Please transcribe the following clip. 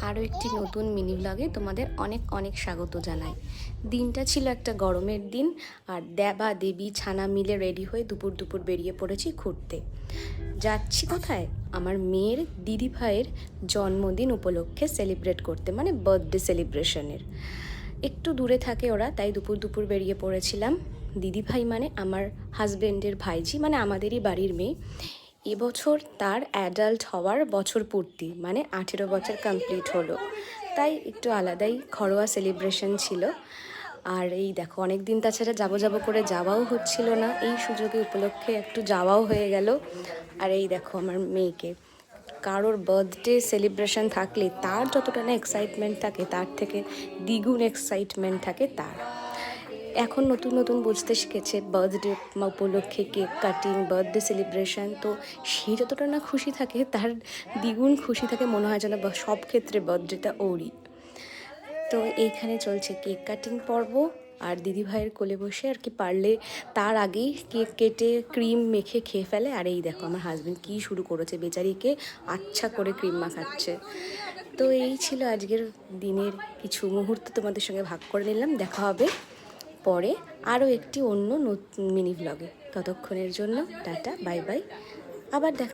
আরও একটি নতুন মিনি ব্লগে তোমাদের অনেক অনেক স্বাগত জানাই। দিনটা ছিল একটা গরমের দিন, আর দেবা দেবী ছানা মিলে রেডি হয়ে দুপুর দুপুর বেরিয়ে পড়েছি ঘুরতে। যাচ্ছি কোথায়? আমার মেয়ের দিদি ভাইয়ের জন্মদিন উপলক্ষে সেলিব্রেট করতে, মানে বার্থডে সেলিব্রেশনের। একটু দূরে থাকে ওরা, তাই দুপুর দুপুর বেরিয়ে পড়েছিলাম। দিদি ভাই মানে আমার হাজব্যান্ডের ভাইজি, মানে আমাদেরই বাড়ির মেয়ে। এবছর তার অ্যাডাল্ট হওয়ার বছর পূর্তি, মানে 18 বছর কমপ্লিট হলো, তাই একটু আলাদাই ঘরোয়া সেলিব্রেশন ছিল। আর এই দেখো, অনেক দিন তাছাড়া যাবো যাবো করে যাওয়াও হচ্ছিল না, এই সুযোগে উপলক্ষে একটু যাওয়াও হয়ে গেল। আর এই দেখো আমার মেয়েকে, কারোর বার্থডে সেলিব্রেশন থাকলে তার যতটা না এক্সাইটমেন্ট থাকে, তার থেকে দ্বিগুণ এক্সাইটমেন্ট থাকে তার। এখন নতুন নতুন বুঝতে শিখেছে বার্থডে উপলক্ষে কেক কাটিং, বার্থডে সেলিব্রেশন, তো সে যতটা না খুশি থাকে তার দ্বিগুণ খুশি থাকে, মনে হয় যেন সব ক্ষেত্রে বার্থডেটা ওরই। তো এইখানে চলছে কেক কাটিং পর্ব, আর দিদিভাইয়ের কোলে বসে আর কি পারলে তার আগেই কেক কেটে ক্রিম মেখে খেয়ে ফেলে। আর এই দেখো আমার হাজব্যান্ড কী শুরু করেছে, বেচারিকে আচ্ছা করে ক্রিম মাখাচ্ছে। তো এই ছিল আজকের দিনের কিছু মুহূর্ত তোমাদের সঙ্গে ভাগ করে নিলাম। দেখা হবে পরে আরও একটি অন্য নতুন মিনি ভ্লগে। ততক্ষণের জন্য টাটা, বাই বাই, আবার দেখা।